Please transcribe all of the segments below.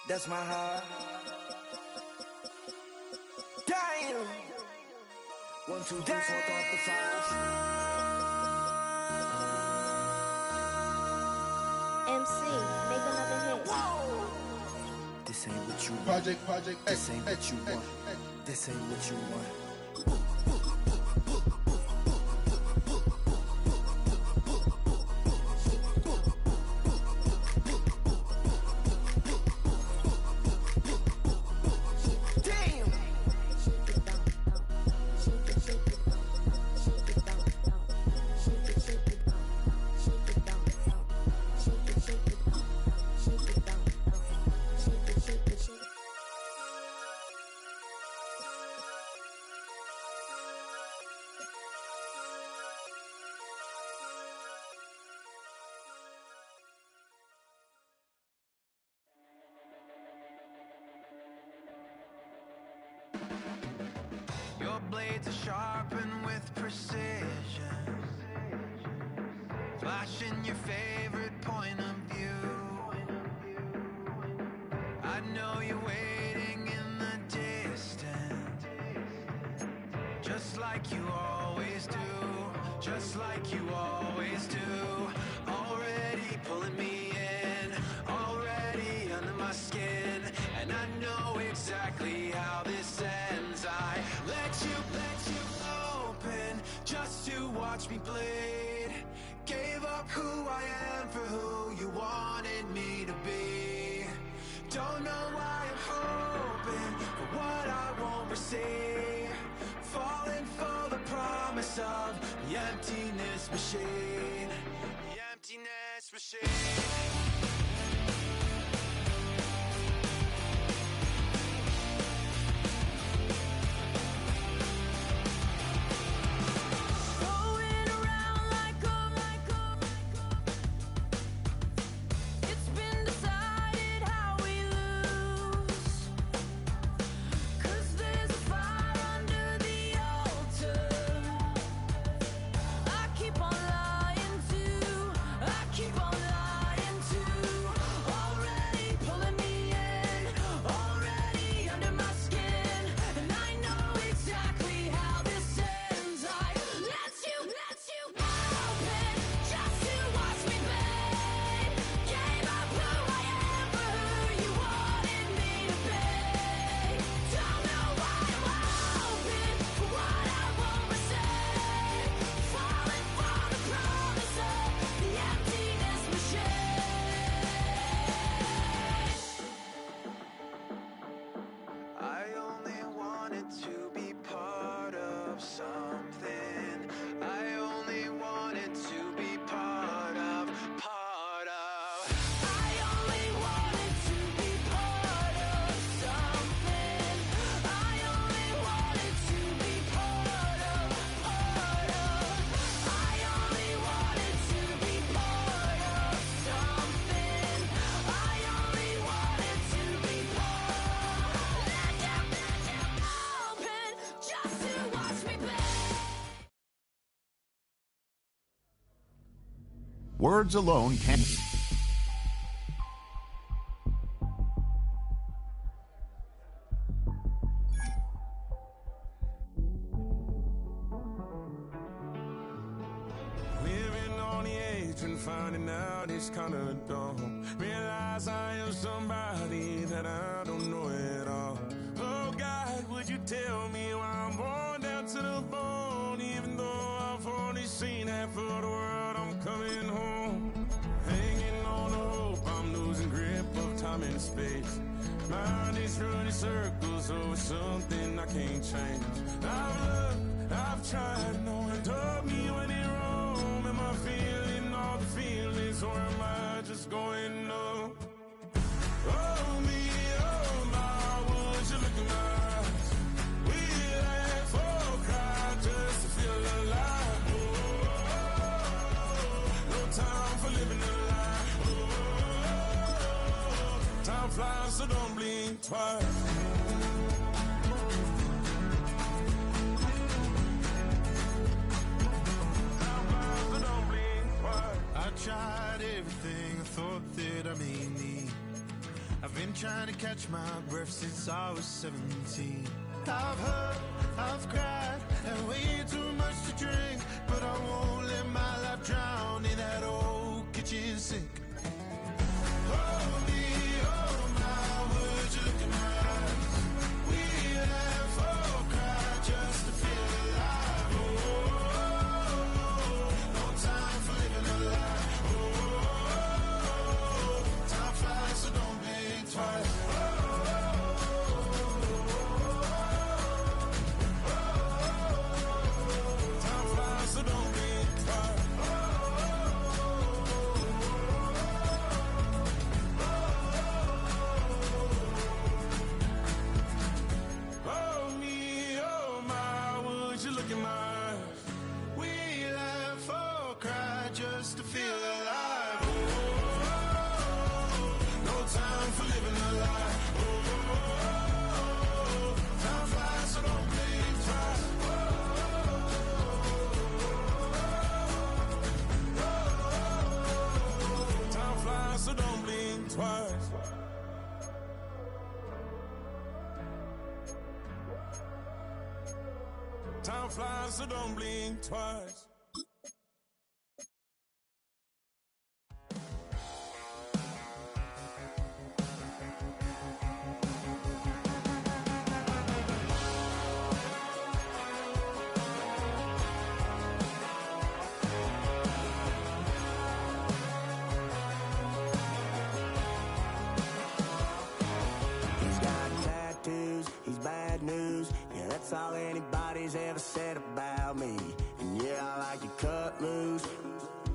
That's my heart. Damn. 1, 2, 3, 4, 5. MC, make another hit. Whoa. This ain't what you want. Project. This ain't what you want. This ain't what you want. Your blades are sharpened with precision, flashing your favorite point of view. I know you're waiting in the distance, just like you always do, just like you always do. Already pulling me in, already under my skin, and I know exactly how this ends. I let you open just to watch me bleed. Gave up who I am for who you wanted me to be. Don't know why I'm hoping for what I won't receive. Falling for the promise of the emptiness machine. The emptiness machine. Words alone can't. Living on the edge and finding out it's kinda dumb. Realize I am somebody that I don't know at all. Oh God, would you tell me why I'm born down to the bone? Even though I've only seen half of the world, I'm coming home. Hanging on the hope, I'm losing grip of time and space. Mind is running circles over something I can't change. I've looked, I've tried, no one told me when it wrong. Am I feeling all the feelings, or am I just going numb? Oh me, oh my, would you look in my eyes? We laugh or cry just to feel alive. Oh, no time for living a lie. Oh, time flies, so don't blink twice. I tried everything I thought that I may need. I've been trying to catch my breath since I was 17. I've hurt, I've cried, and way too much to drink, but I won't let my life drown in that old kitchen sink. Hold me, oh my, would you look in my eyes? We laugh or cry just to feel alive. Oh, no time for living a lie. Oh, time flies, so don't blink twice. So don't be tired. Oh me, oh my, would you look in my eyes? We laugh or cry just to feel alive. Oh, no time for living a lie. Oh, time flies, so don't blink twice. So don't blink twice. Time flies, so don't blink twice. He's bad news, yeah, that's all anybody's ever said about me. And yeah, I like to cut loose,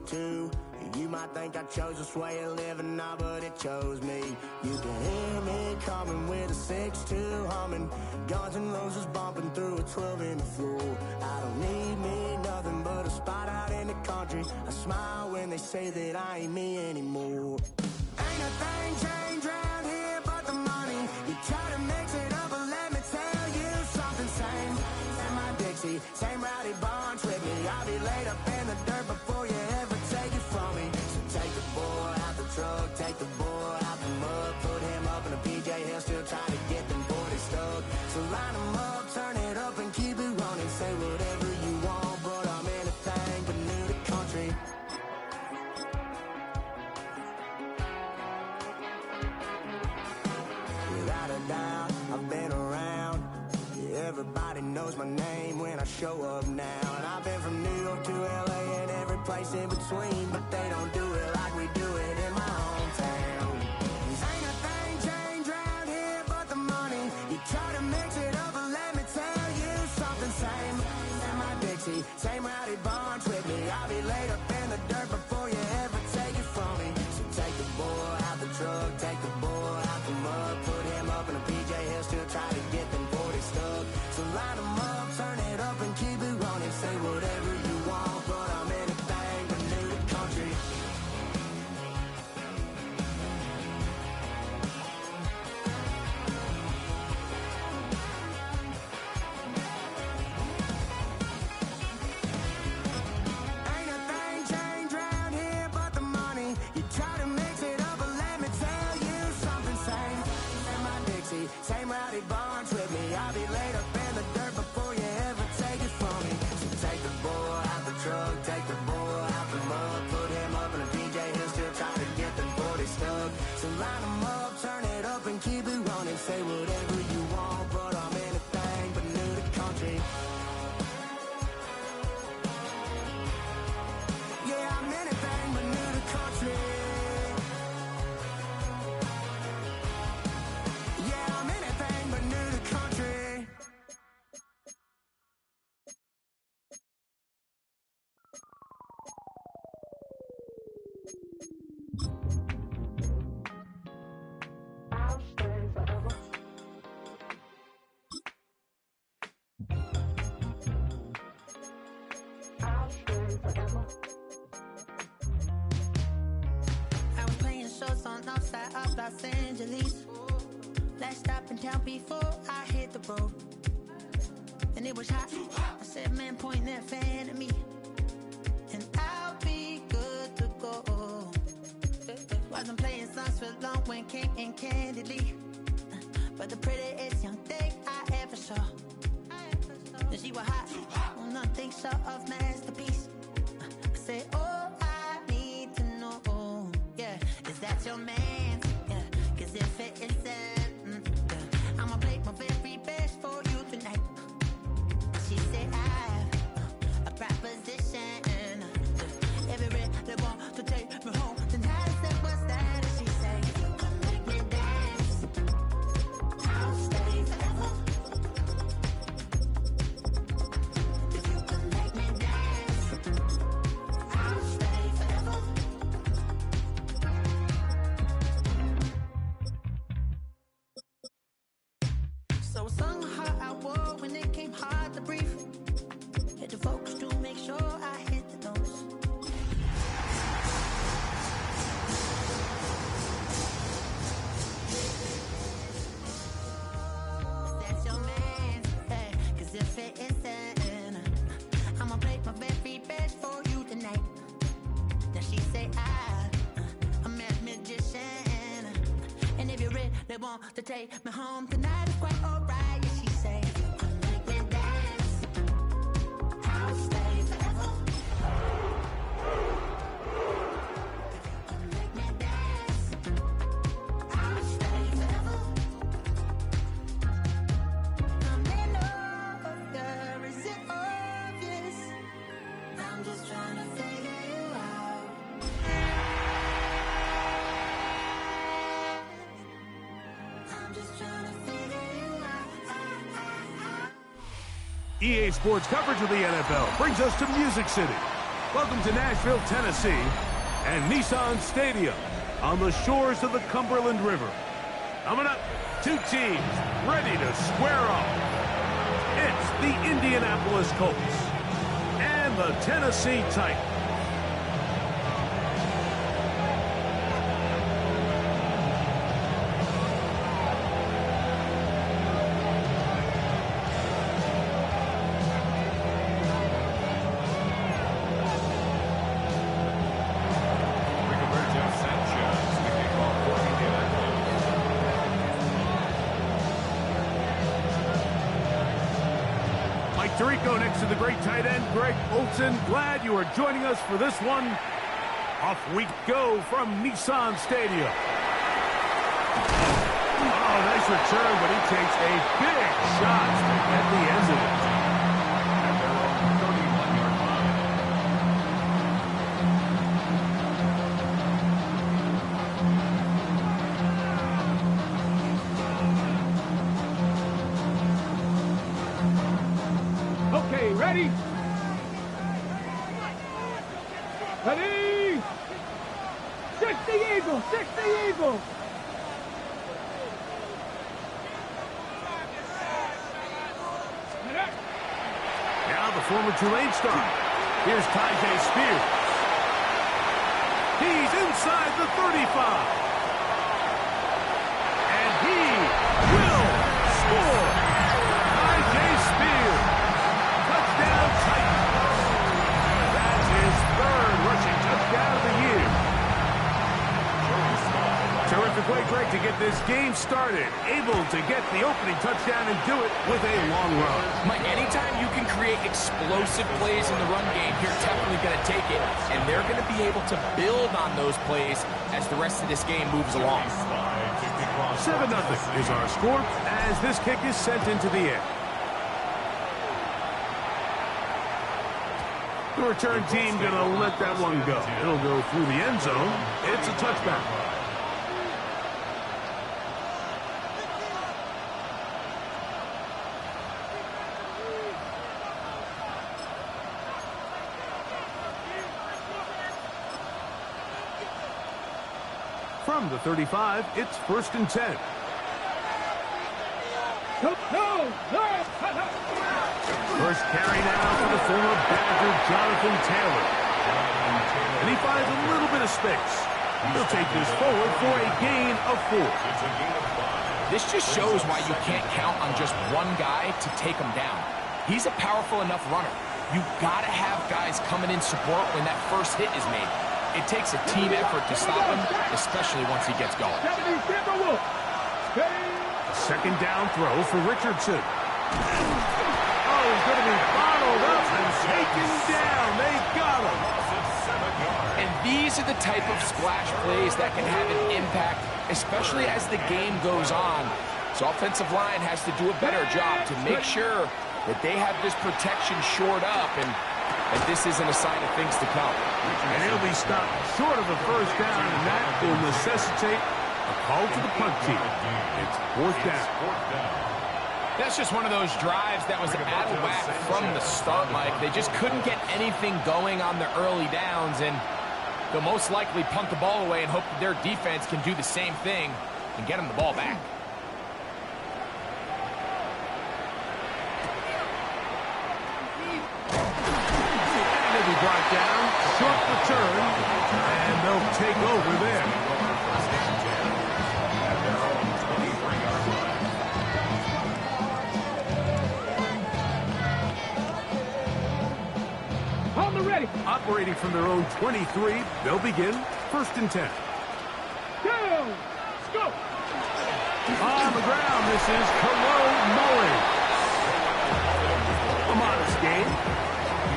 too. You might think I chose this way of living now, but it chose me. You can hear me coming with a 6-2 humming, Guns N' Roses bumping through a 12 in the floor. I don't need me nothing but a spot out in the country. I smile when they say that I ain't me anymore. Ain't a thing changed round here but the money. You try to mix it up, but let me tell you something. Same in my Dixie, same rowdy bunch with me. I'll be laid up in the dirt before you ever take it from me. So take the boy out the truck, take the boy out the mud, put him up in a PJ Hill, still trying to get them 40 stuck. So line them up, turn it up and keep it running. Say whatever you want, but I'm anything but new to country. Without a doubt, I've been around. Yeah, everybody knows my name when I show up now. And I've been from New York to LA and every place in between, but they don't do it like we do it in my hometown. Ain't a thing changed round here but the money. You try to mix it up, but let me tell you something. Same in my Dixie, same rowdy bunch with me. I'll be laid up in the dirt before you ever take it from me. So take the boy out the truck, take the boy out the mud, put him up in a PJ Hill, still try to get them 40 stuck. So line them up, turn it up and keep it running. Say whatever you want, but I'm anything but new to country. Ain't a thing changed round here but the money. You try to mix it up, but let me tell you something. Same in my Dixie, same rowdy bunch with me. I'll be laid up in the dirt before you ever take it from me. So take the boy out the truck, take the boy out the mud, put him up in a PJ Hill, still trying to get them 40 stuck. So line them up, turn it up and keep it running. Say whatever you want, but I'm anything but new to country. Yeah, I'm anything but new to country. Yeah, I'm anything but new to country. I was playing shows on outside of Los Angeles. Last stop in town before I hit the road. And it was hot. I said, man, point that fan at me, and I'll be good to go. Wasn't playing songs for long when came in candidly. but the prettiest young thing I ever saw. And she was hot, well, nothing short of masterpiece. I said, oh, I need to know, yeah, is that your man? Yeah, cause if it isn't, yeah, I'ma play my very best for you tonight. She said, I have a proposition. Every they want to take me home tonight. I said, what's that? And she said, if you can make me dance, I'll stay forever. If you can make me dance, I'll stay forever. So I sung how I wore when it came hard to breathe. Had to focus to make sure I hit the notes. That's your man, hey, cause if it isn't, I'ma play my very best for you tonight. Now she say I'm a magician, and if you really want to take me home tonight, it's quite alright. Yeah, she say, if you can make me dance, I'll stay forever. If you can make me dance, I'll stay forever. I'm in love, girl, is it obvious? I'm just trying to figure you out. I'm just trying to figure you out. EA Sports coverage of the NFL brings us to Music City. Welcome to Nashville, Tennessee, and Nissan Stadium on the shores of the Cumberland River. Coming up, two teams ready to square off. It's the Indianapolis Colts and the Tennessee Titans. Tirico next to the great tight end, Greg Olsen. Glad you are joining us for this one. Off we go from Nissan Stadium. Oh, nice return, but he takes a big shot at the end of it. At their own 31-yard line. Okay, ready? Ready? 60 Eagles, 60 Eagles. Now the former Tulane star. Here's Tyjae Spears. He's inside the 35. And he will score. Tyjae Spears. Touchdown Titans. That's his third rushing touchdown of the year. Terrific way, Greg, to get this game started. Able to get the opening touchdown and do it with a long run. Mike, anytime you can create explosive plays in the run game, you're definitely going to take it. And they're going to be able to build on those plays as the rest of this game moves along. 7-0 is our score as this kick is sent into the air. The return team going to let that one go. It'll go through the end zone. It's a touchback. From the 35, it's 1st and 10. First carry now for the former Badger, Jonathan Taylor. And he finds a little bit of space. He'll take this forward for a gain of 4. This just shows why you can't count on just one guy to take him down. He's a powerful enough runner. You've got to have guys coming in support when that first hit is made. It takes a team effort to stop him, especially once he gets going. Second down throw for Richardson. Oh, he's going to be bottled up and taken down. They got him. And these are the type of splash plays that can have an impact, especially as the game goes on. So offensive line has to do a better job to make sure that they have this protection shored up and that this isn't a sign of things to come. And he'll be stopped short of a first down, and that will necessitate a call to the punt team. It's fourth down. That's just one of those drives that was out of whack from the start, Mike. They just couldn't get anything going on the early downs, and they'll most likely punt the ball away and hope that their defense can do the same thing and get them the ball back. And he'll be brought down, short return, and they'll take over there. Operating from their own 23, they'll begin first and 10. Go! On the ground, this is Mullen. A modest gain.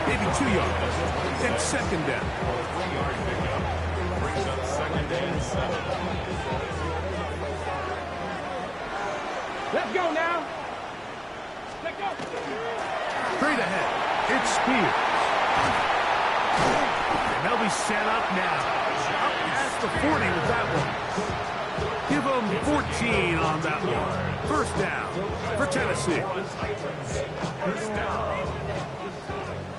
Maybe 2 yards. It's second down. Brings up second and 7. Let's go now. Let's go. Straight ahead, it's Spears. And they'll be set up now. Up past the 40 with that one. Give them 14 on that one. First down for Tennessee. First down.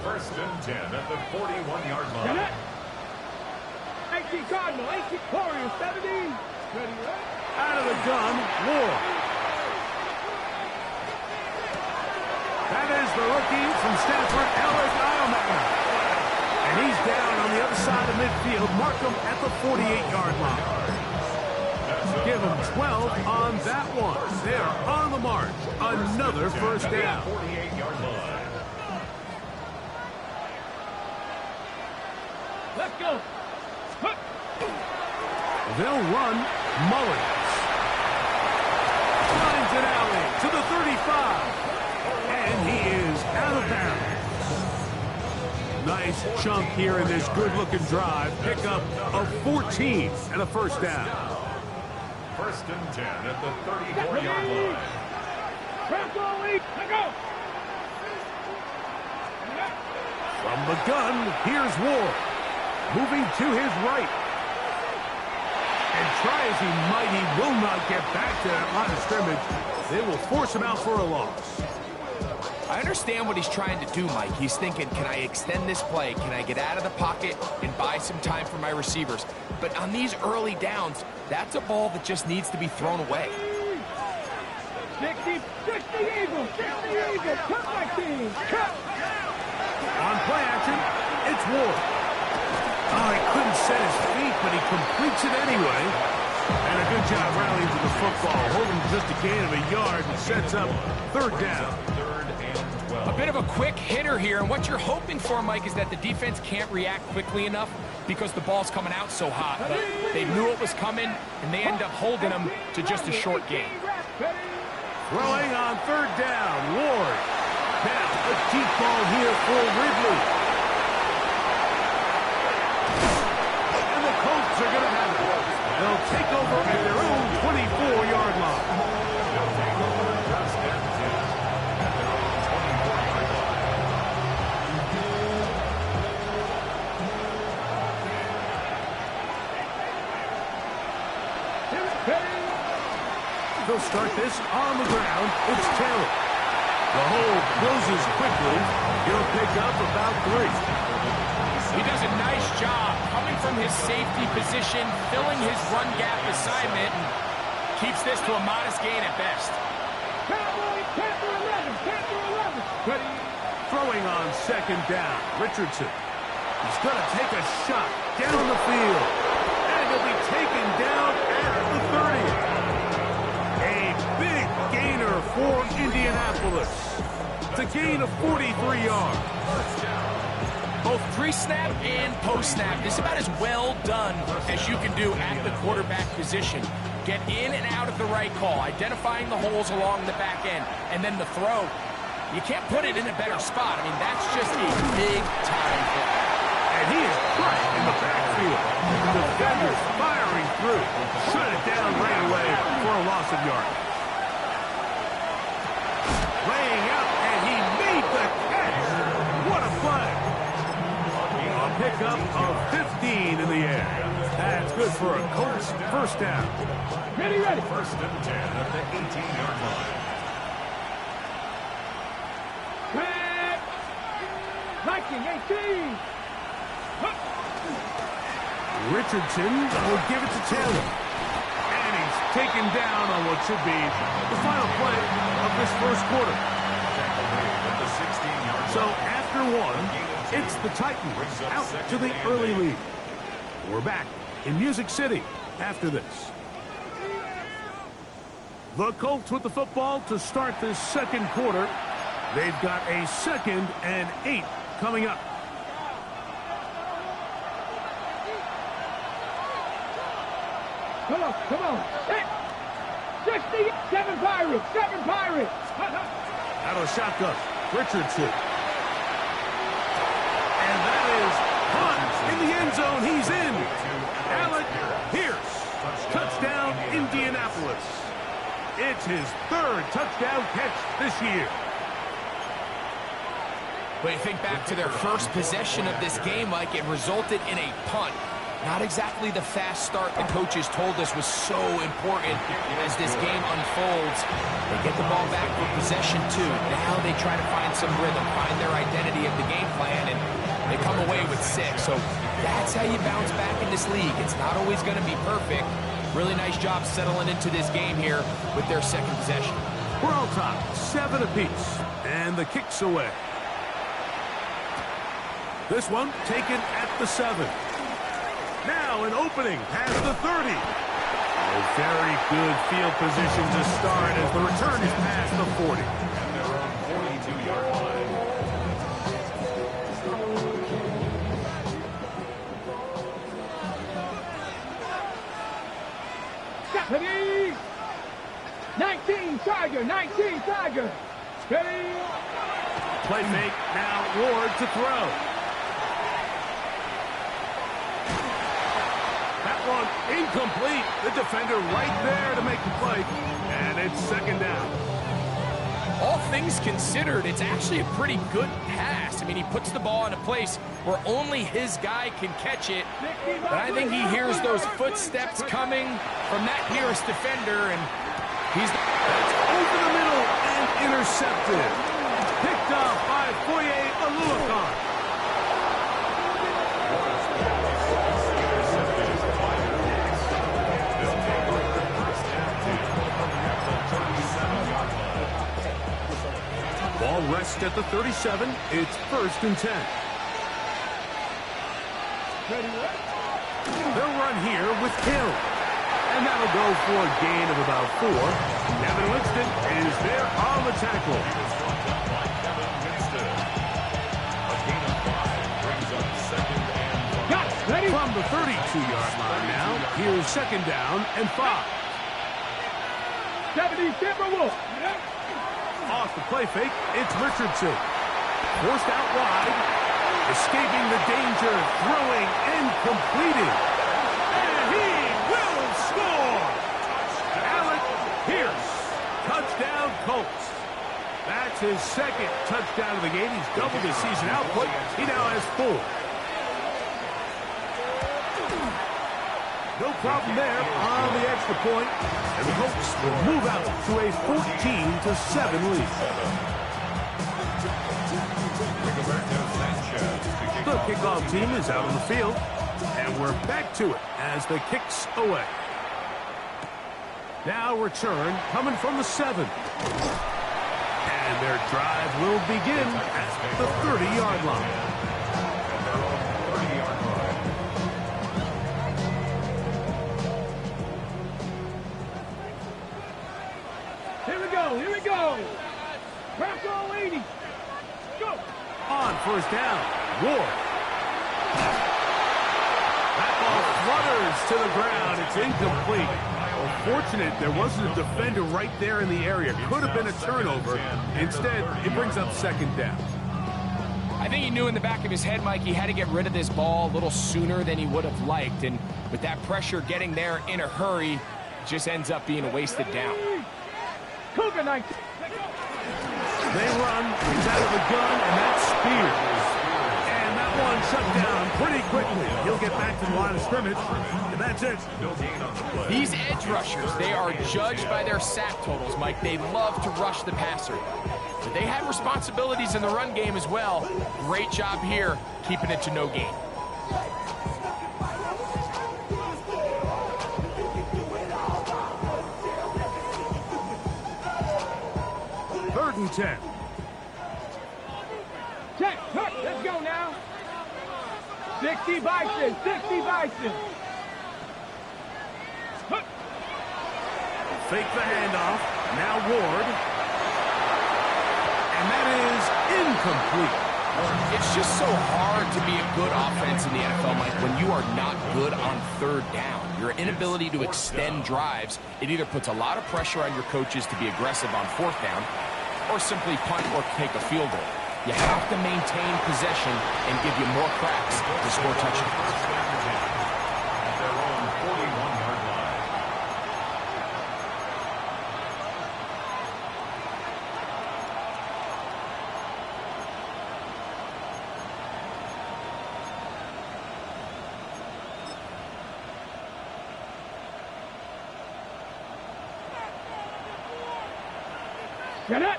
First and 10 at the 41-yard line. 18 Cardinal, 18 Warriors, 17. Out of the gun, Ward. That is the rookie from Stanford, Alec Iomana. And he's down on the other side of midfield. Mark him at the 48-yard line. Give him 12 on that one. They are on the march. Another first down. 48-yard line. Let's go. They'll run Mullins. Finds an alley to the 35. And he is out of bounds. Nice chunk here in this good-looking drive. Pick up of 14 and a first down. First and 10 at the 34-yard line. Let's go. From the gun, here's Ward. Moving to his right. And try as he might, he will not get back to that line of scrimmage. They will force him out for a loss. I understand what he's trying to do, Mike. He's thinking, can I extend this play? Can I get out of the pocket and buy some time for my receivers? But on these early downs, that's a ball that just needs to be thrown away. 60 Eagles, cut my team, cut. On play action, it's Ward. Oh, he couldn't set his feet, but he completes it anyway. And a good job rallying to the football, holding just a gain of a yard and sets up third down. A bit of a quick hitter here, and what you're hoping for, Mike, is that the defense can't react quickly enough because the ball's coming out so hot. But they knew it was coming, and they end up holding them to just a short gain. Throwing on third down, Ward. Now, a deep ball here for Ridley. And the Colts are going to have it. They'll take over at their own 24-yard line. They'll start this on the ground. It's Taylor. The hole closes quickly. He'll pick up about 3. He does a nice job coming from his safety position, filling his run gap assignment, and keeps this to a modest gain at best. Throwing on second down, Richardson. He's going to take a shot down the field. And he'll be taken down at the 30. A big gainer for Indianapolis. It's a gain of 43 yards. Both pre-snap and post-snap is about as well done as you can do at the quarterback position. Get in and out of the right call, identifying the holes along the back end, and then the throw. You can't put it in a better spot. I mean, that's just a big-time hit. And he is crushed in the backfield. Defenders firing through. Shut it down right away for a loss of yardage. Laying out, and he made the catch. What a play. A pickup of 15 in the air. That's good for a Colts first down. Ready. First and 10 at the 18-yard line. Red. Viking 18. Richardson will give it to Taylor. And he's taken down on what should be the final play of this first quarter. So after one, it's the Titans out to the early lead. We're back in Music City after this. The Colts with the football to start this second quarter. They've got a 2nd and 8 coming up. Come on. 67 Pirates. Out of the shotgun, Richardson. And that is punt in the end zone. He's in. Alec Pierce. Touchdown, Indianapolis. It's his 3rd touchdown catch this year. When you think back to their first possession of this game, Mike, it resulted in a punt. Not exactly the fast start the coaches told us was so important as this game unfolds. They get the ball back for possession 2. Now they try to find some rhythm, find their identity of the game plan, and they come away with 6. So that's how you bounce back in this league. It's not always going to be perfect. Really nice job settling into this game here with their 2nd possession. We're on top, 7 apiece, and the kick's away. This one taken at the 7. Now an opening past the 30. Oh, very good field position to start as the return is past the 40. And their own 42-yard line. Ready. 19 Tiger. Ready. Play fake, now Ward to throw. One incomplete. The defender right there to make the play. And it's 2nd down. All things considered, it's actually a pretty good pass. I mean, he puts the ball in a place where only his guy can catch it. But I think he hears those footsteps coming from that nearest defender, and he's over the middle and intercepted. Picked up by Foye Aluakon. Ball rests at the 37. It's 1st and 10. They'll run here with Hill. And that'll go for a gain of about 4. Kevin Winston is there on the tackle. Ready. From the 32-yard line now, here's 2nd down and 5. 70 Timberwolves. Off the play fake, it's Richardson. Forced out wide, escaping the danger, throwing and completing. And he will score! Alec Pierce, touchdown Colts. That's his 2nd touchdown of the game. He's doubled his season output. He now has 4. No problem there on the extra point. And the Colts will move out to a 14-7 lead. The kickoff team is out on the field. And we're back to it as the kick's away. Now return coming from the 7. And their drive will begin at the 30-yard line. Here we go. Bronco 80. Go. On 1st down, Ward flutters to the ground. It's incomplete. Well, fortunate there wasn't a defender right there in the area. Could have been a turnover. Instead, it brings up second down. I think he knew in the back of his head, Mike, he had to get rid of this ball a little sooner than he would have liked. And with that pressure getting there in a hurry, it just ends up being a wasted down. Cougar 19. They run, he's out of the gun, and that's Spears. And that one shut down pretty quickly. He'll get back to the line of scrimmage, and that's it. These edge rushers, they are judged by their sack totals, Mike. They love to rush the passer. But they have responsibilities in the run game as well. Great job here, keeping it to no gain. Third and 10. Check, let's go now. 60 Bison, 60 Bison. Fake the handoff. Now Ward. And that is incomplete. It's just so hard to be a good offense in the NFL, Mike, when you are not good on third down. Your inability to extend drives, it either puts a lot of pressure on your coaches to be aggressive on fourth down or simply punt or take a field goal. You have to maintain possession and give you more cracks to score touchdowns. Their own 41-yard line. Get it.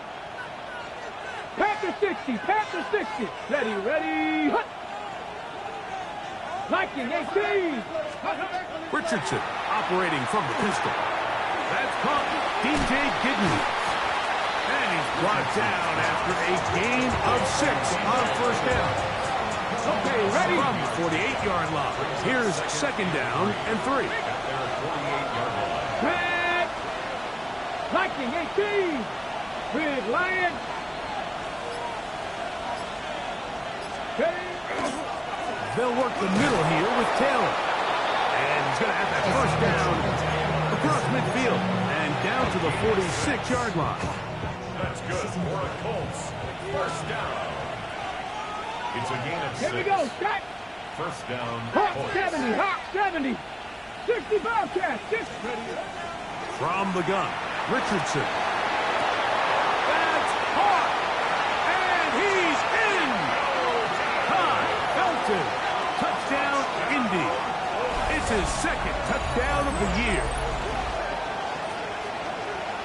Panther 60, Panther 60. Ready, hut. Liking 18. Richardson operating from the pistol. That's caught. DJ Gidney. And he's brought down after a gain of 6 on first down. Okay, ready. From the 48-yard line. Here's second down and 3. Red. Liking 18. Big Lion. They'll work the middle here with Taylor. And he's going to have that first down across midfield and down to the 46-yard line. That's good for the Colts. First down. It's a gain of 6. Here we go, Scott. First down. Hawk Colts. 70, Hawk 70. 60 Bobcats. From the gun, Richardson. That's caught. And he's in. High, Felton. Touchdown, Indy. It's his second touchdown of the year.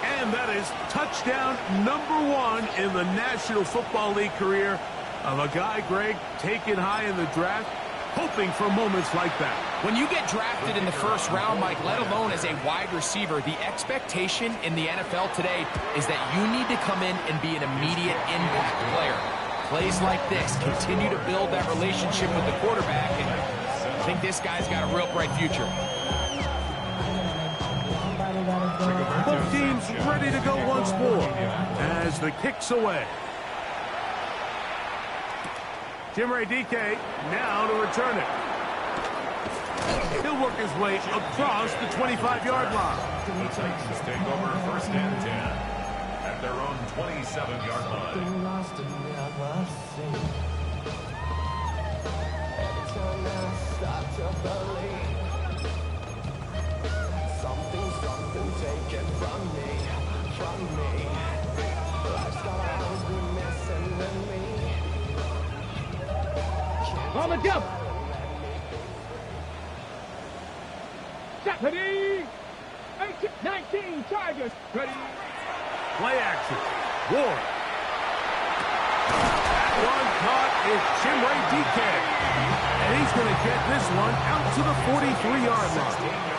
And that is touchdown number 1 in the National Football League career of a guy, Greg, taken high in the draft, hoping for moments like that. When you get drafted in the first round, Mike, let alone as a wide receiver, the expectation in the NFL today is that you need to come in and be an immediate impact player. Plays like this continue to build that relationship with the quarterback, and I think this guy's got a real bright future. Both teams ready to go once more as the kick's away. Jim Ray DK now to return it. He'll work his way across the 25-yard line. The Titans take over first and 10 at their own 27-yard line. Something taken from me. Life's gonna always be messing with me. On the jump. Ready. 18, 19 Tigers. Ready. Play action. Ward. That one caught is Jim Ray DK. And he's going to get this one out to the 43-yard line.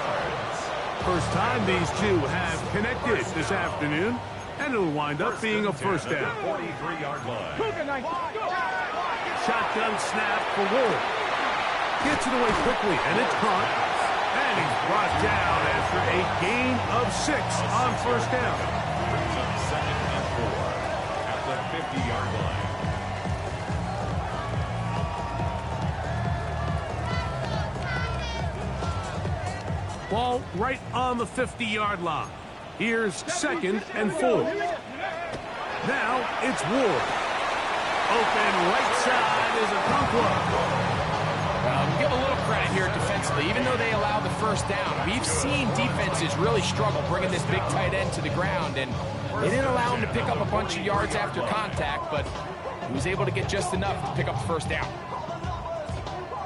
First time these two have connected this afternoon, and it'll wind up being a first down. 43-yard line. Shotgun snap for Ward. Gets it away quickly, and it's caught. And he's brought down after a gain of 6 on first down. Brings up second and 4 at the 50-yard line. Ball right on the 50-yard line. Here's 2nd and 4. Now it's Ward. Open right side is Okonkwo. Give a little credit here defensively. Even though they allowed the first down, we've seen defenses really struggle bringing this big tight end to the ground, and they didn't allow him to pick up a bunch of yards after contact, but he was able to get just enough to pick up the first down.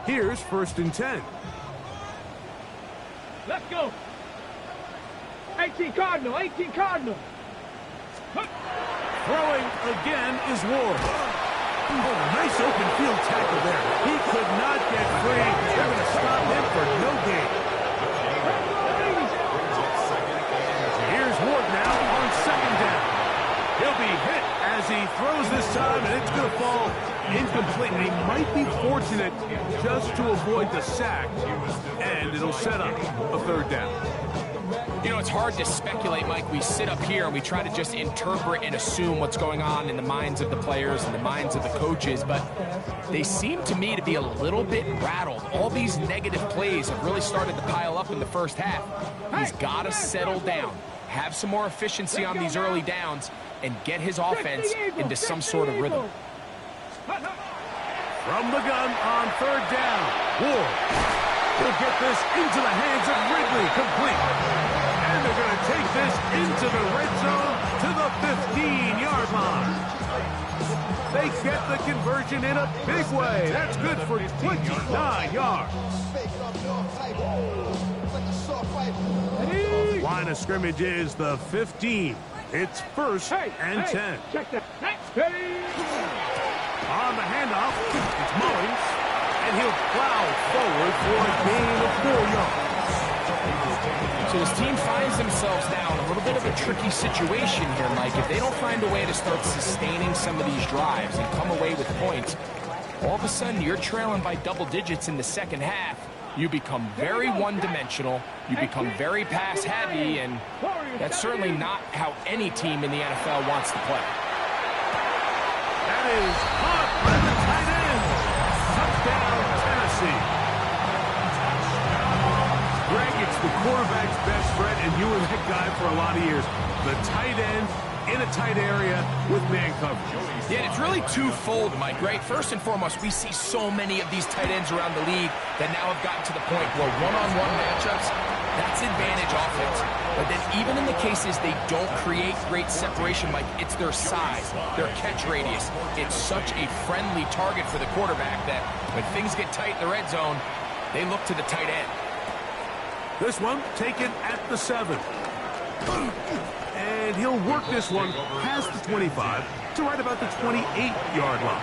Here's 1st and 10. Let's go. 18 Cardinal, 18 Cardinal. Throwing again is Ward. Oh, nice open field tackle there. He could not get free. They're going to stop him for no gain. Here's Ward now on 2nd down. He'll be hit as he throws this time, and it's going to fall incomplete. He might be fortunate just to avoid the sack, and it'll set up a 3rd down. You know, it's hard to speculate, Mike. We sit up here and we try to just interpret and assume what's going on in the minds of the players and the minds of the coaches, but they seem to me to be a little bit rattled. All these negative plays have really started to pile up in the first half. He's got to settle down, have some more efficiency on these early downs, and get his offense into some sort of rhythm. From the gun on 3rd down, Ward. He'll get this into the hands of Ridley, complete. And they're going to take this into the red zone to the 15-yard line. They get the conversion in a big way. That's good for 29 yards. Line of scrimmage is the 15. It's 1st and 10. Check that. On the handoff, it's Mullins, and he'll plow forward for a gain of 4 yards. So his team finds themselves now in a little bit of a tricky situation here, Mike. If they don't find a way to start sustaining some of these drives and come away with points, all of a sudden you're trailing by double digits in the second half. You become very one-dimensional, you become very pass-heavy, and that's certainly not how any team in the NFL wants to play. That is caught by the tight end. Touchdown, Tennessee. Greg, it's the quarterback's best friend, and you were that guy for a lot of years. The tight end in a tight area with man coverage. Yeah, it's really twofold, Mike, right? First and foremost, we see so many of these tight ends around the league that now have gotten to the point where one-on-one matchups, that's advantage offense. But then even in the cases they don't create great separation, Mike, it's their size, their catch radius. It's such a friendly target for the quarterback that when things get tight in the red zone, they look to the tight end. This one taken at the 7. And he'll work this one past the 25 to right about the 28-yard line.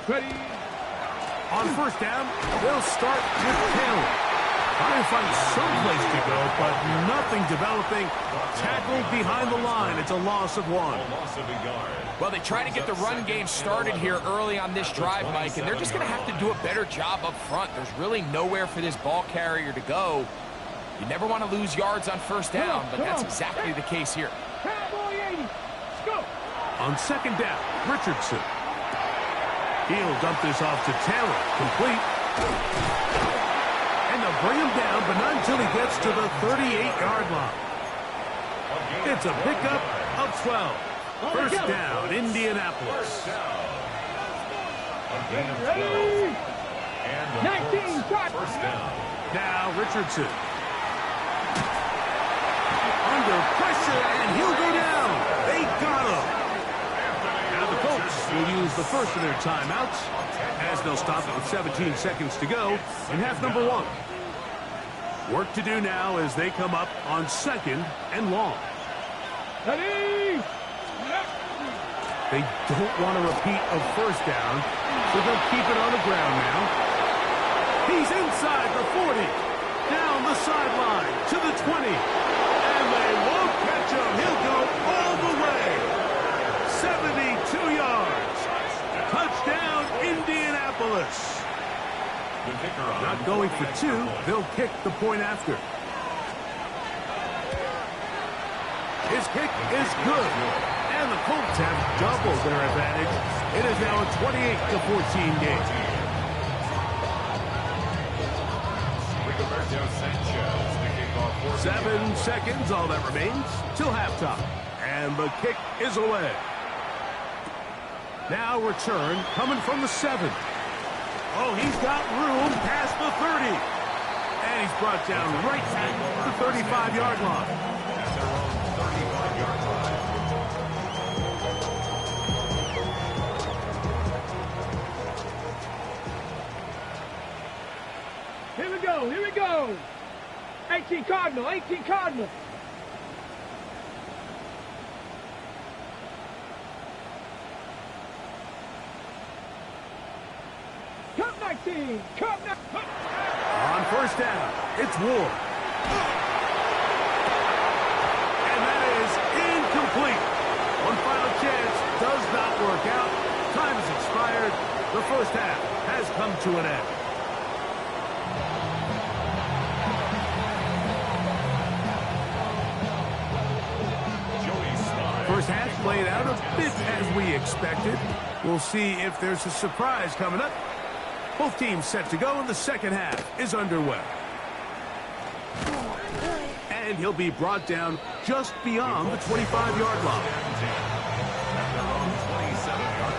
Ready. On 1st down, they'll start with Taylor. Trying to find some place to go, but nothing developing. Tackled behind the line. It's a loss of 1. Well, they try to get the run game started here early on this drive, Mike, and they're just going to have to do a better job up front. There's really nowhere for this ball carrier to go. You never want to lose yards on 1st down, but that's exactly the case here. Cowboy 80. Let's go. On 2nd down, Richardson. He'll dump this off to Taylor. Complete. And they'll bring him down, but not until he gets to the 38-yard line. It's a pickup of 12. 1st down, Indianapolis. Ready. 19. First down. Now Richardson. Under pressure, and he'll go down. They got him. Now the Colts will use the first of their timeouts as they'll stop it with 17 seconds to go in half number 1. Work to do now as they come up on 2nd and long. Ready. They don't want a repeat of 1st down, so they'll keep it on the ground now. He's inside the 40, down the sideline to the 20, and they won't catch him. He'll go all the way. 72 yards. Touchdown, Indianapolis. Not going for 2, they'll kick the point after. His kick is good. And the Colts have doubled their advantage. It is now a 28-14 game. 7 seconds, all that remains, till halftime. And the kick is away. Now return coming from the 7. Oh, he's got room past the 30. And he's brought down right at the 35-yard line. At their own 35-yard line. Here we go, here we go. 18 Cardinal, 18 Cardinal. Cup 19, Cup 19. On first down, it's Ward. And that is incomplete. One final chance does not work out. Time has expired. The first half has come to an end. First half played out a bit as we expected. We'll see if there's a surprise coming up. Both teams set to go, and the second half is underway. And he'll be brought down just beyond the 25-yard line. At their own 27-yard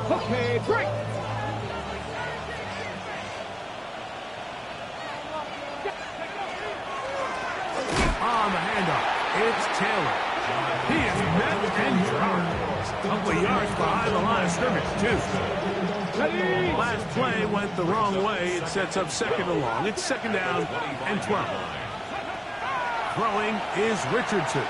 line. Okay, break. On the handoff, it's Taylor. He is met and dropped. A couple of yards behind the line of scrimmage, too. Last play went the wrong way. It sets up second and long. It's second down and 12. Throwing is Richardson.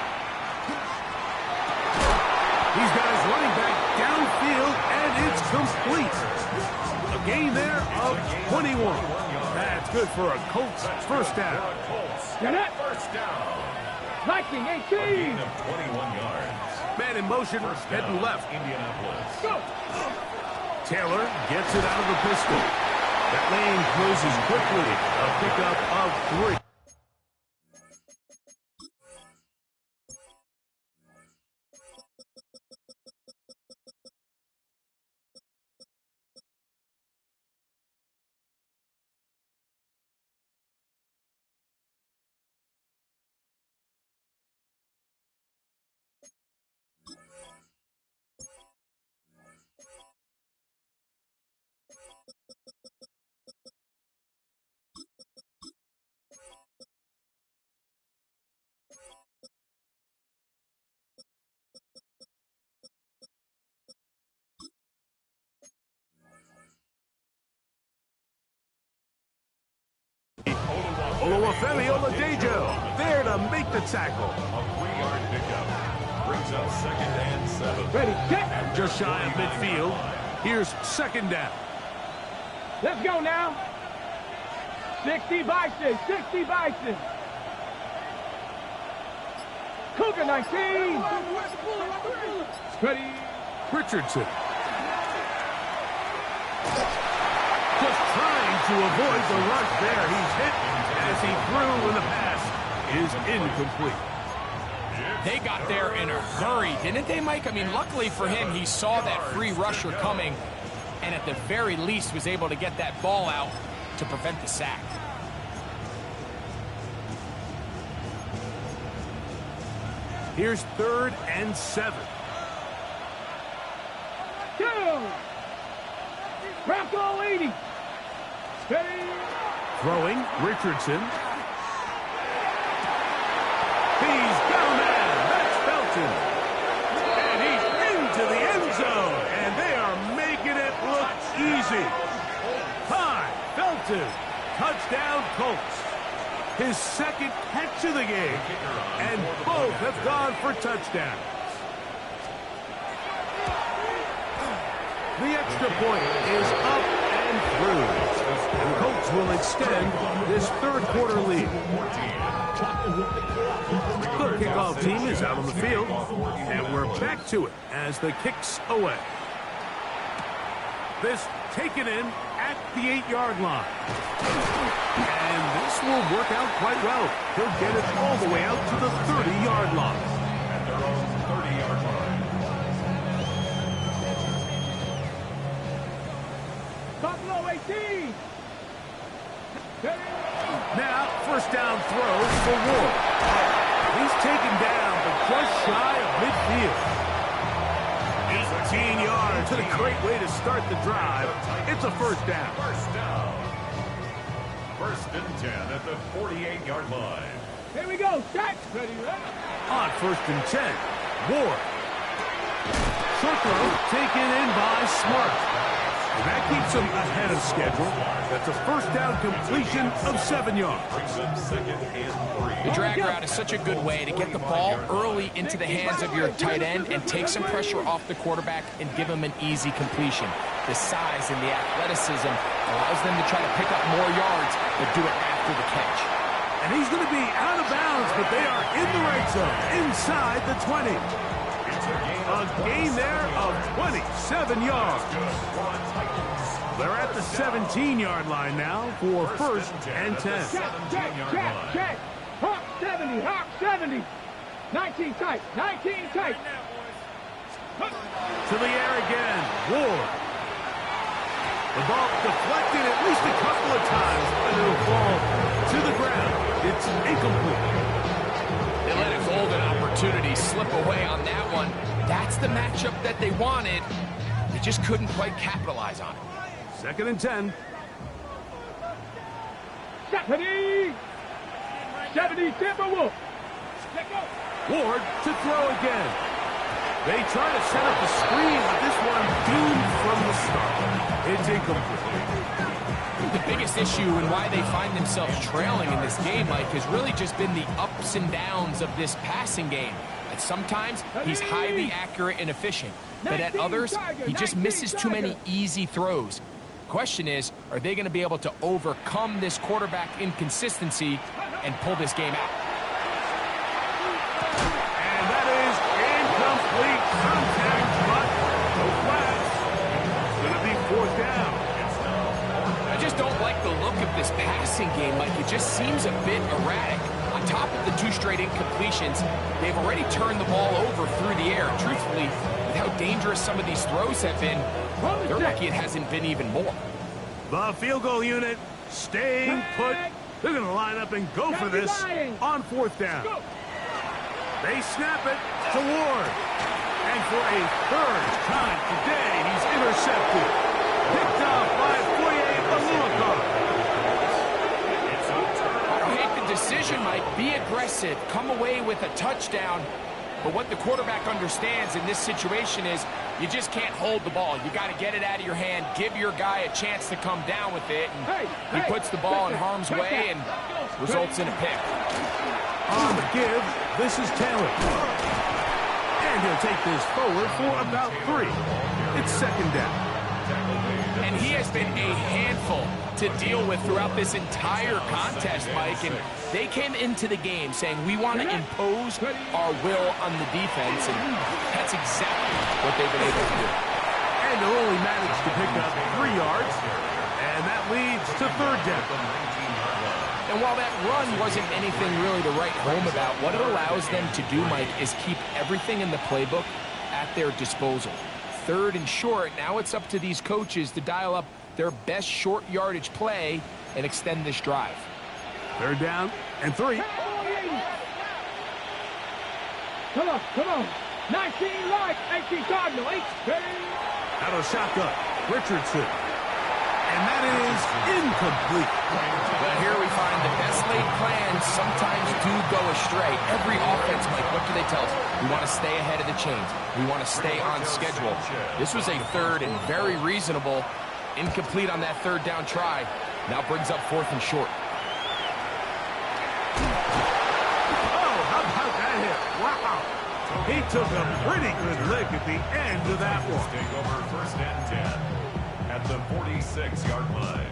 He's got his running back downfield, and it's complete. A gain there of 21. That's good for a Colts first down. Get it? First down. Viking 18. A gain of 21 yards. Man in motion, heading left. Indianapolis. Go. Taylor gets it out of the pistol. That lane closes quickly. A pickup of 3. Olawufemi-Oladejo there to make the tackle. A 3-yard pickup. Brings up second and 7. Ready, get. And just shy of midfield. Here's second down. Let's go now. 60 Bison, 60 Bison. Cougar 19. Ready. Richardson. Just trying to avoid the rush there. He's hit as he threw, and the pass is incomplete. They got there in a hurry, didn't they, Mike? I mean, luckily for him, he saw that free rusher coming, and at the very least was able to get that ball out to prevent the sack. Here's third and 7. Go. Bronco 80. Steady. Throwing, Richardson. He's got a man. That's Felton. And he's into the end zone. And they are making it look easy. Time, Felton. Touchdown, Colts. His second catch of the game. And both have gone for touchdowns. The extra point is up and through. And the Colts will extend this third quarter lead. The kickoff team is out on the field, and we're back to it as the kick's away. This taken in at the 8-yard line. And this will work out quite well. He'll get it all the way out to the 30-yard line. At their own 30-yard line. Buffalo 18. Now, first down throw for Ward. He's taken down, but just shy of midfield. 18 yards, and a great way to start the drive. It's a first down. First down. First and 10 at the 48-yard line. Here we go. Set. Ready, ready. On first and 10, Ward. Short throw taken in by Smart. And that keeps him ahead of schedule. That's a first down completion of 7 yards. The drag route is such a good way to get the ball early into the hands of your tight end and take some pressure off the quarterback and give him an easy completion. The size and the athleticism allows them to try to pick up more yards, but do it after the catch. And he's going to be out of bounds, but they are in the right zone, inside the 20. A gain there of 27 yards. They're at the 17-yard line now for first and 10. Check. Hawk 70, Hawk 70. 19 tight, 19 tight. To the air again, Ward. The ball deflected at least a couple of times, but it'll fall to the ground. It's incomplete. They let a golden opportunity slip away on that one. That's the matchup that they wanted. They just couldn't quite capitalize on it. Second and 10. 70 Timberwolf. Ward to throw again. They try to set up the screen, but this one doomed from the start. It's incomplete. The biggest issue and why they find themselves trailing in this game, Mike, has really just been the ups and downs of this passing game. At sometimes, he's highly accurate and efficient, but at others, he just misses too many easy throws. Question is, are they going to be able to overcome this quarterback inconsistency and pull this game out? And that is incomplete contact, but no flags. It's going to be fourth down. I just don't like the look of this passing game, Mike. It just seems a bit erratic. On top of the 2 straight incompletions, they've already turned the ball over through the air. Truthfully, with how dangerous some of these throws have been, they're lucky it hasn't been even more. The field goal unit staying put. They're going to line up and go for this on fourth down. They snap it to Ward. And for a third time today, he's intercepted. Picked off by Foye Aluakar. I hate the decision, Mike. Be aggressive. Come away with a touchdown. But what the quarterback understands in this situation is you just can't hold the ball. You got to get it out of your hand, give your guy a chance to come down with it, and he puts the ball in harm's way and results in a pick. On the give, this is Taylor. And he'll take this forward for about 3. It's second down. And he has been a handful to deal with throughout this entire contest, Mike. And they came into the game saying, we want to impose our will on the defense, and that's exactly what they've been able to do. And they'll only manage to pick up 3 yards, and that leads to third down. And while that run wasn't anything really to write home about, what it allows them to do, Mike, is keep everything in the playbook at their disposal. Third and short, now it's up to these coaches to dial up their best short yardage play and extend this drive. Third down and 3. Come on. 19 right, 18 Cardinal, 8. Out of shotgun, Richardson. And that is incomplete. Well, here we find the best laid plans sometimes do go astray. Every offense, Mike, what do they tell us? We want to stay ahead of the chains. We want to stay on schedule. This was a third and very reasonable. Incomplete on that third down try. Now brings up fourth and short. Oh, how about that hit? Wow. He took a pretty good lick at the end of that one. Take over first and 10 at the 46-yard line.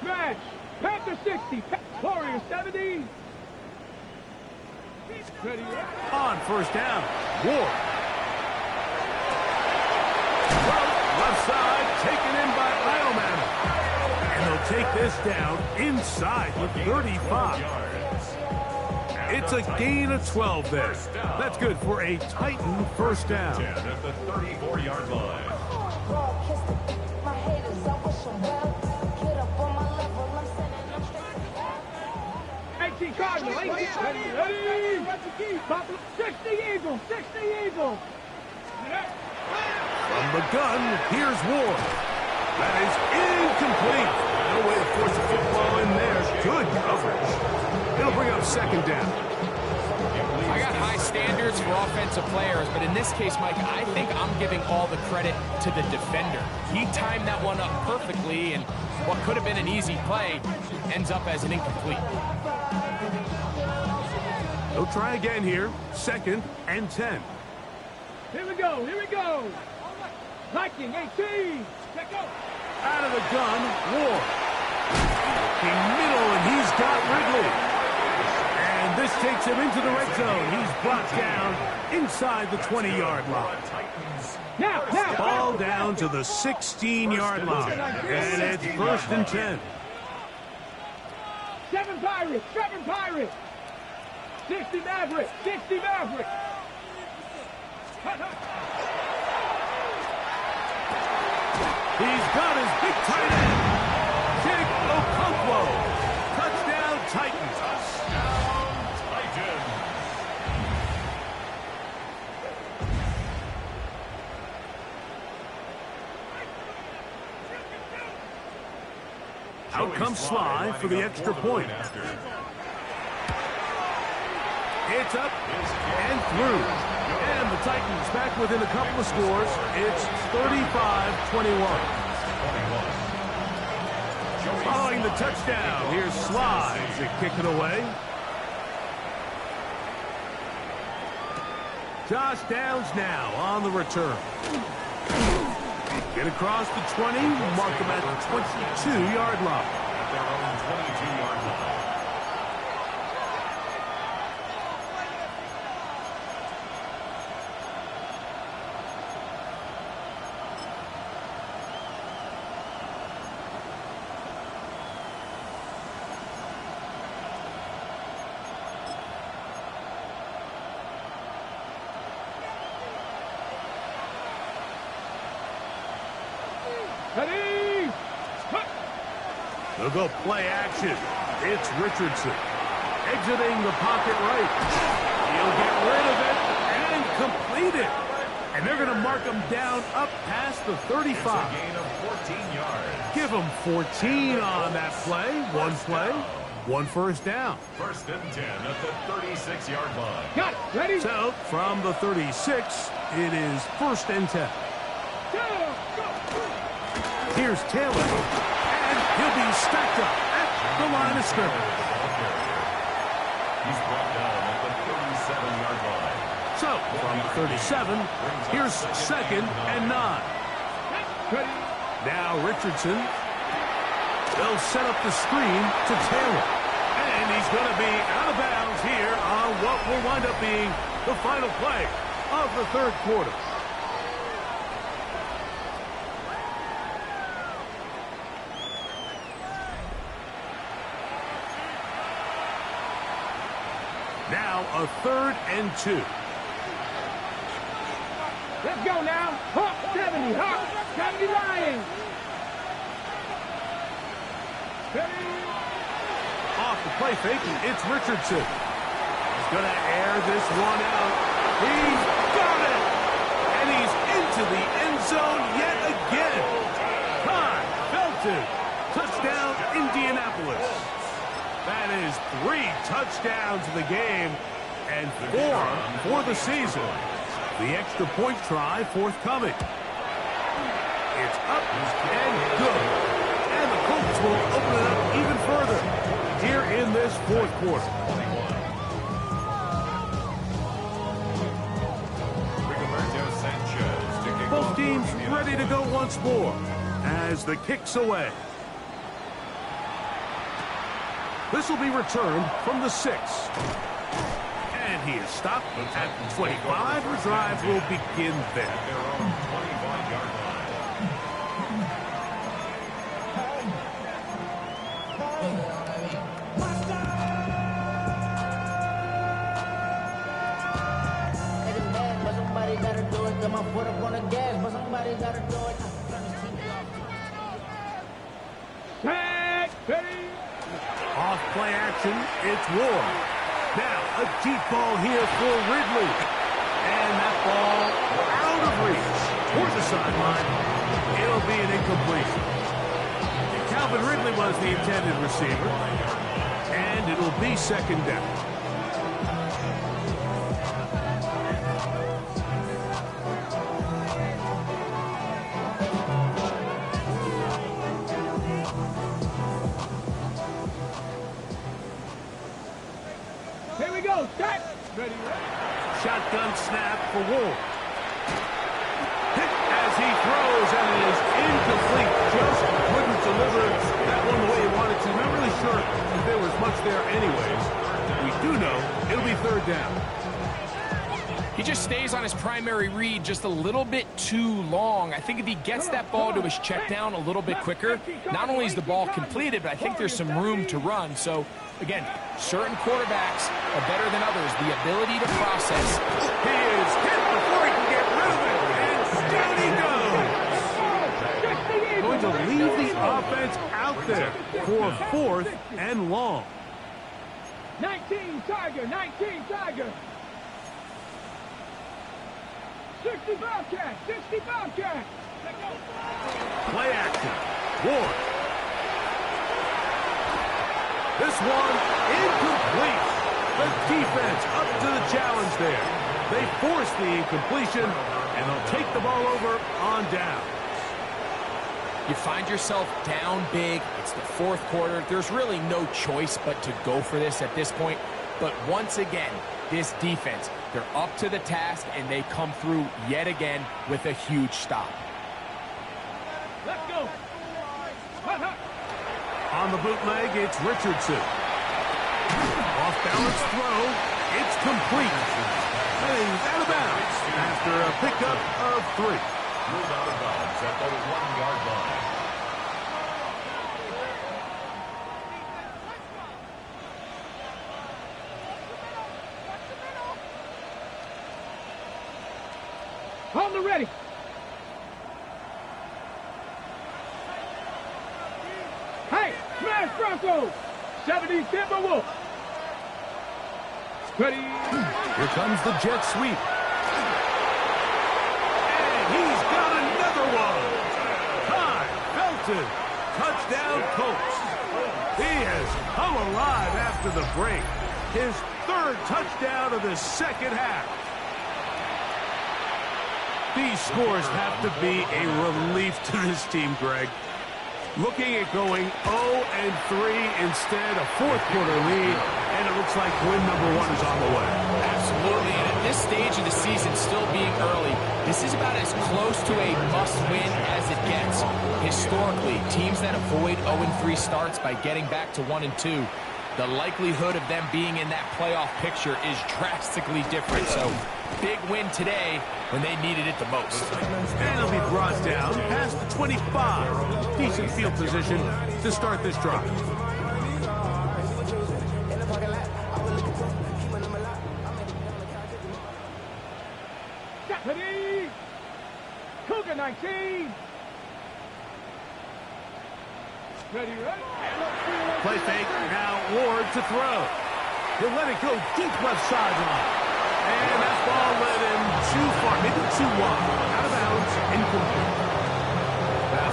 Smash. Panther 60. Warrior 70. Ready. On first down, Ward. Left side, taken in by Ileman. And they'll take this down inside the 35. It's a gain of 12 there. That's good for a Titan first down. 10 at the 34-yard line. Cardinal, 18, ready, 60 Eagles, 60 Eagles. From the gun, here's Ward. That is incomplete. No way to force the football in there. Good coverage. It'll bring up second down. I got high standards for offensive players, but in this case, Mike, I think I'm giving all the credit to the defender. He timed that one up perfectly, and what could have been an easy play ends up as an incomplete. They'll try again here. 2nd and 10. Here we go, here we go. Viking 18. Check out. Out of the gun, Ward. Looking middle, and he's got Ridley. And this takes him into the red zone. He's brought down inside the 20-yard line. Now. Ball down to the 16-yard line. And it's 1st and 10. 7 Pirates. 60 Maverick. He's got his big tight end, Jake Okonkwo. Touchdown, Titans. Out comes Sly for the extra point. It's up and through. And the Titans back within a couple of scores. It's 35-21. Following the touchdown, here's Sly to kick it away. Josh Downs now on the return. Get across the 20, mark him at the 22-yard line. At their own 22-yard line. Ready. They'll go play action. It's Richardson. Exiting the pocket right. He'll get rid of it and complete it. And they're going to mark him down up past the 35. It's a gain of 14 yards. Give him 14 on that play. One play, one first down. 1st and 10 at the 36-yard line. Got it. Ready. So from the 36, it is 1st and 10. Here's Taylor, and he'll be stacked up at the line of scrimmage. He's brought down at the 37-yard line. So, from the 37, here's 2nd and 9. Now Richardson. They'll set up the screen to Taylor. And he's going to be out of bounds here on what will wind up being the final play of the 3rd quarter. Now a 3rd and 2. Let's go now. Hawk 70. Hawk 70 Lions. Off the play fake, it's Richardson. He's going to air this one out. He's got it! And he's into the end zone yet again. Time, Felton. Touchdown, Indianapolis. That is 3 touchdowns in the game and 4 for the season. The extra point try forthcoming. It's up and good. And the Colts will open it up even further here in this 4th quarter. Both teams ready to go once more as the kick's away. This will be returned from the 6. And he is stopped at the 25. The drive will begin there. At their own 25-yard line. Niggas mad, but somebody gotta do it. Got my foot up on the gas, but somebody gotta do it. Off play action, it's Ward. Now, a deep ball here for Ridley. And that ball out of reach toward the sideline. It'll be an incompletion. Calvin Ridley was the intended receiver. And it'll be second down. Here we go, set. Ready, Shotgun snap for Ward. Hit as he throws, and it is incomplete. Just couldn't deliver that one the way he wanted to. Not really sure if there was much there anyways. We do know it'll be third down. He just stays on his primary read just a little bit too long. I think if he gets that ball to his check down a little bit quicker, not only is the ball completed, but I think there's some room to run. So, again, certain quarterbacks are better than others. The ability to process. He is hit before he can get rid of it, and down he goes. Going to leave the offense out there for 4th and long. 19 Tiger, 19 Tiger. 60 Bobcat, 60 Bobcat. Play action. Ward. This one incomplete. The defense up to the challenge there. They force the incompletion, and they'll take the ball over on down. You find yourself down big. It's the 4th quarter. There's really no choice but to go for this at this point. But once again, this defense, they're up to the task, and they come through yet again with a huge stop. Let's go. On the bootleg, it's Richardson. Off-balance throw. It's complete. And he's out of bounds after a pickup of 3. Moved out of bounds at the 1-yard line. On the ready. Hey, smash Broncos. 70 Timberwolves. Ready. Here comes the jet sweep. And he's got another one. Ty Felton. Touchdown Colts. He has come alive after the break. His 3rd touchdown of the second half. These scores have to be a relief to this team, Greg. Looking at going 0-3 instead, a 4th quarter lead, and it looks like win number 1 is on the way. Absolutely, and at this stage of the season, still being early, this is about as close to a must-win as it gets. Historically, teams that avoid 0-3 starts by getting back to 1-2, the likelihood of them being in that playoff picture is drastically different. So, big win today when they needed it the most. And it'll be brought down past the 25. Decent field position to start this drive. Ready. Cougar 19. Ready, ready. Play fake, now Ward to throw. He'll let it go deep left sideline. And that ball led him too far, maybe too wide. Out of bounds, incomplete.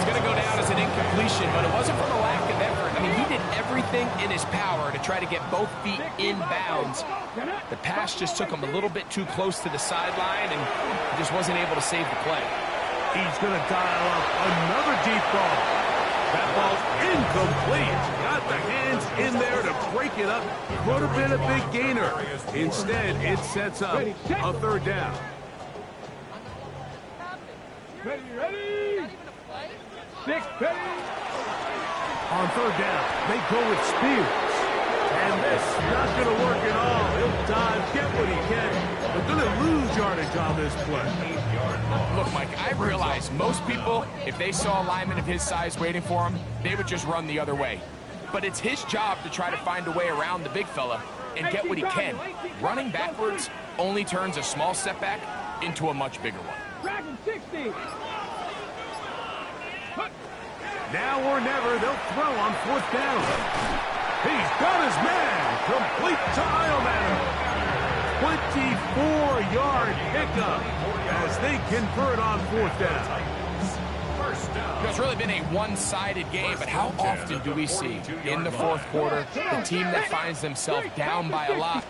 It's going to go down as an incompletion, but it wasn't from a lack of effort. I mean, he did everything in his power to try to get both feet in bounds. The pass just took him a little bit too close to the sideline, and he just wasn't able to save the play. He's going to dial up another deep ball. That ball's incomplete. Got the hands in there to break it up. Could have been a big gainer. Instead, it sets up a 3rd down. Ready, ready. 6, ready. On 3rd down, they go with Spears. And this not going to work at all. He'll dive, get what he can, but going to lose yardage on this play. Look, Mike, I realize most people, if they saw a lineman of his size waiting for him, they would just run the other way. But it's his job to try to find a way around the big fella and get what he can. Running backwards only turns a small setback into a much bigger one. Dragon 60. Now or never, they'll throw on 4th down. He's got his man. Complete to Iomanner. 24-yard pickup as they convert on 4th down. It's really been a one-sided game, but how often do we see in the 4th quarter the team that finds themselves down by a lot,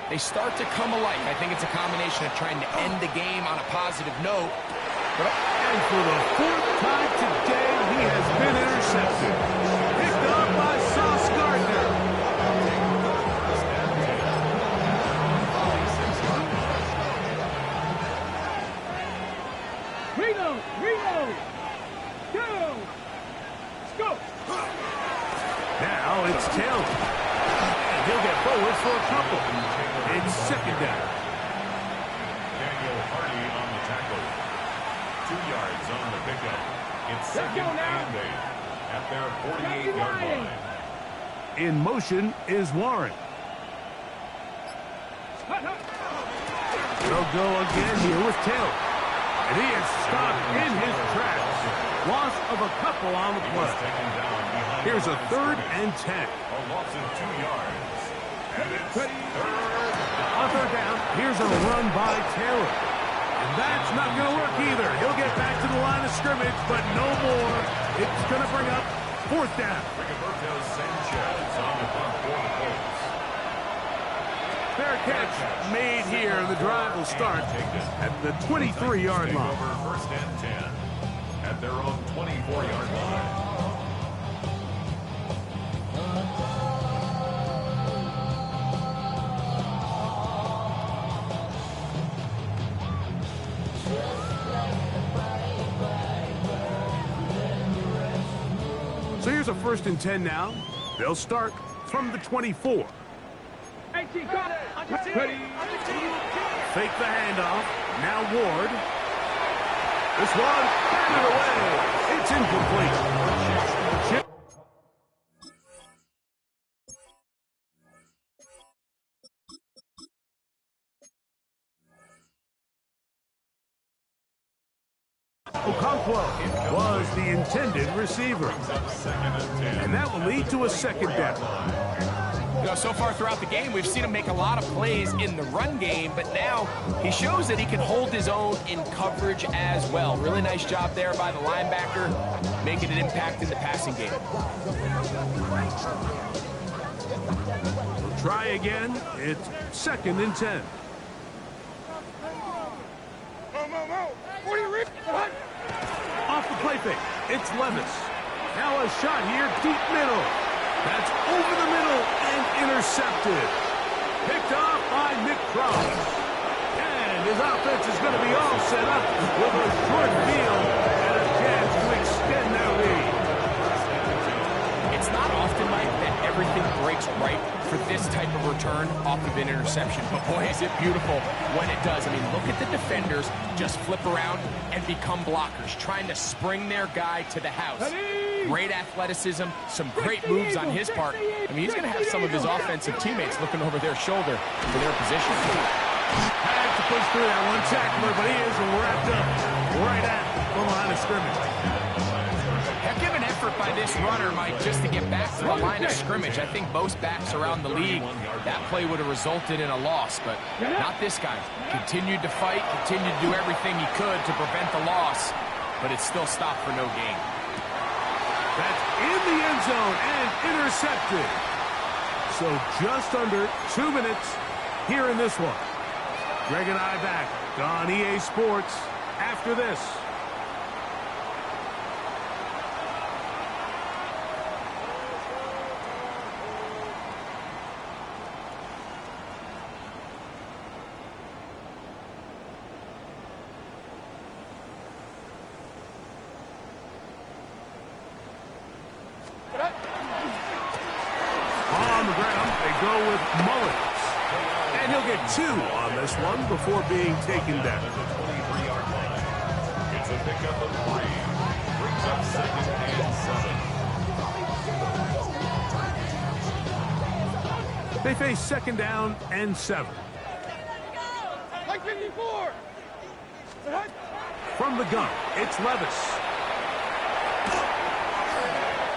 they start to come alive? I think it's a combination of trying to end the game on a positive note. And for the 4th time today, he has been intercepted. Picked up by Sauce Gardner. Reload. Go. Let's go. Now it's Taylor. And he'll get forward for a couple. It's 2nd down. Daniel Hardy on the tackle. 2 yards on the pickup. It's 2nd and 8 at their 48-yard line. In motion is Warren. They'll go again here with Taylor. And he is stopped in his tracks. Loss of a couple on the play. Here's a 3rd and 10. A loss of 2 yards. And it's 3rd. On 3rd down, here's a run by Taylor. And that's not going to work either. He'll get back to the line of scrimmage, but no more. It's going to bring up 4th down. Rigoberto Sanchez on the punt for the Colts. Fair catch made here. The drive will start at the 23-yard line. 1st and 10 at their own 24-yard line. So here's a 1st and 10 now. They'll start from the 24. Ready. Fake the handoff. Now Ward. This one batted away. It's incomplete. Chip. Okonkwo was the intended receiver. And that will lead to a 2nd down. You know, so far throughout the game, we've seen him make a lot of plays in the run game, but now he shows that he can hold his own in coverage as well. Really nice job there by the linebacker, making an impact in the passing game. We'll try again. It's 2nd and 10. Off the play fake, it's Levis. Now a shot here, deep middle. That's over the middle and intercepted. Picked off by Nick Cross. And his offense is going to be all set up with a short field and a chance to extend their lead. It's not often, Mike, that everything breaks right for this type of return off of an interception. But boy, is it beautiful when it does. I mean, look at the defenders just flip around and become blockers, trying to spring their guy to the house. Great athleticism, some great moves on his part. I mean, he's going to have some of his offensive teammates looking over their shoulder for their position. Had to push through that one tackler, but he is wrapped up right at the line of scrimmage. Heck of an effort by this runner, Mike, just to get back to the line of scrimmage. I think most backs around the league, that play would have resulted in a loss, but not this guy. Continued to fight, continued to do everything he could to prevent the loss, but it still stopped for no gain. That's in the end zone and intercepted. So just under 2 minutes here in this one. Greg and I back on EA Sports after this. On the ground, they go 2 on this one before being taken down. At the 23-yard line. It's a pickup of 3. Brings up 2nd and 7. They face 2nd down and 7. Like 54. From the gun, it's Levis.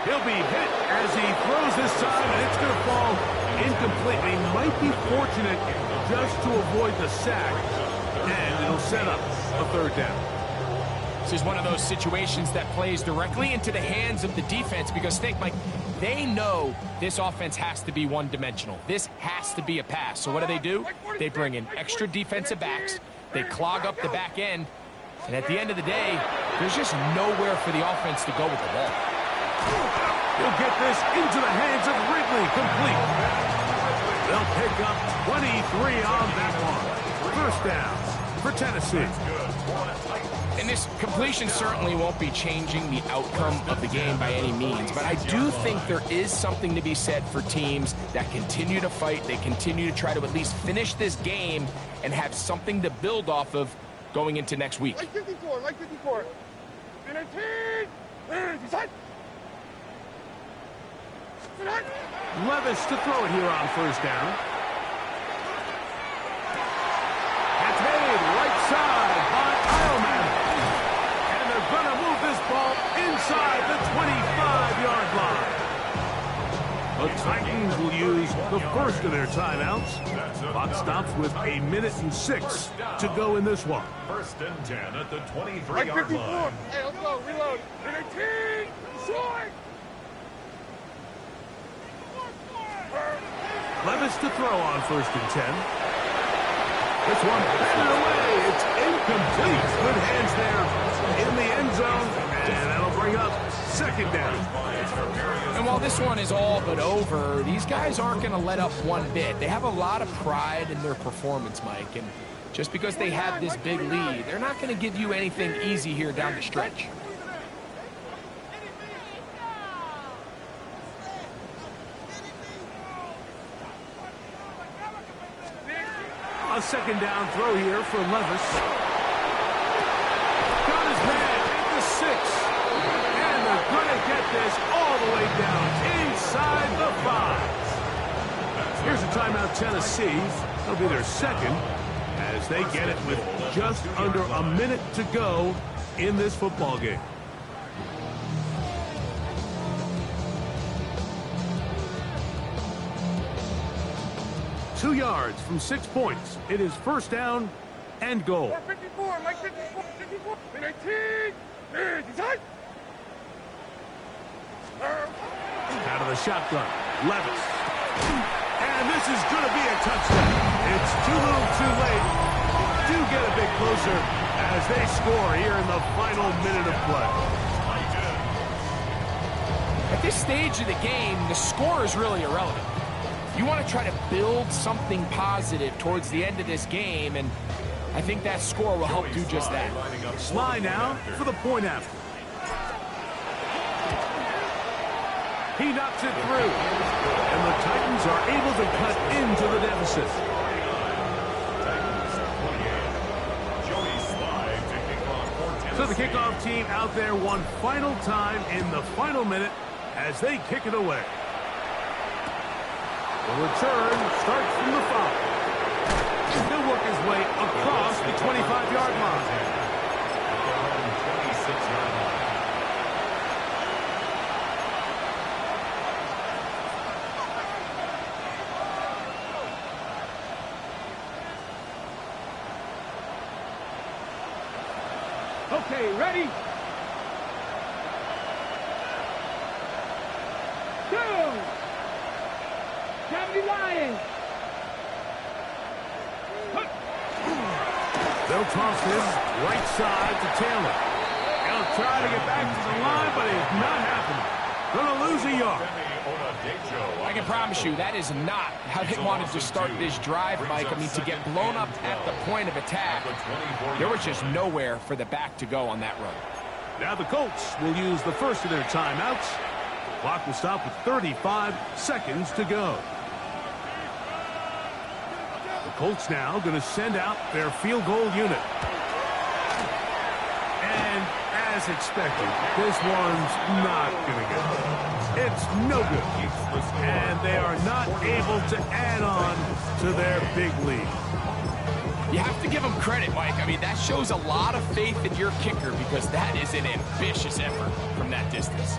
He'll be hit as he throws this time, and it's going to fall incomplete. He might be fortunate just to avoid the sack, and it'll set up a 3rd down. This is one of those situations that plays directly into the hands of the defense because think, Mike, they know this offense has to be one-dimensional. This has to be a pass. So what do? They bring in extra defensive backs. They clog up the back end. And at the end of the day, there's just nowhere for the offense to go with the ball. He'll get this into the hands of Ridley, complete. They'll pick up 23 on that one. 1st down for Tennessee. And this completion certainly won't be changing the outcome of the game by any means, but I do think there is something to be said for teams that continue to fight. They continue to try to at least finish this game and have something to build off of going into next week. Like 54, like 54. Levis to throw it here on 1st down. It's made right side by Eilman. And they're going to move this ball inside the 25-yard line. The Titans will use the first of their timeouts. Clock stops with 1:06 to go in this one. 1st and 10 at the 23-yard line. Hey, let's go. Reload. 13. Short. Levis to throw on 1st and 10. This one batted away. It's incomplete. Good hands there in the end zone. And that'll bring up 2nd down. And while this one is all but over, these guys aren't going to let up one bit. They have a lot of pride in their performance, Mike. And just because they have this big lead, they're not going to give you anything easy here down the stretch. A 2nd down throw here for Levis. Got his man at the 6. And they're going to get this all the way down inside the 5. Here's a timeout, Tennessee. That'll be their 2nd as they get it with just under a minute to go in this football game. Two yards from 6 points. It is 1st down and goal. 54, Mike 54, 54, 19, out of the shotgun, Levis. And this is going to be a touchdown. It's too little too late. Do get a bit closer as they score here in the final minute of play. At this stage of the game, the score is really irrelevant. You want to try to build something positive towards the end of this game, and I think that score will help do just that. Sly now for the point after. He knocks it through, and the Titans are able to cut into the deficit. So the kickoff team out there one final time in the final minute as they kick it away. The return starts from the 5. He'll work his way across the 25-yard line. Okay, ready? 2. Gravity Lions. They'll toss this right side to Taylor. He'll try to get back to the line, but it's not happening. Gonna lose a yard. I can promise you that is not how they wanted to start this drive, Mike. I mean, to get blown up at the point of attack, there was just nowhere for the back to go on that run. Now the Colts will use the first of their timeouts. The clock will stop with 35 seconds to go. The Colts now going to send out their field goal unit. And as expected, this one's not going to go. It's no good. And they are not able to add on to their big lead. You have to give them credit, Mike. I mean, that shows a lot of faith in your kicker because that is an ambitious effort from that distance.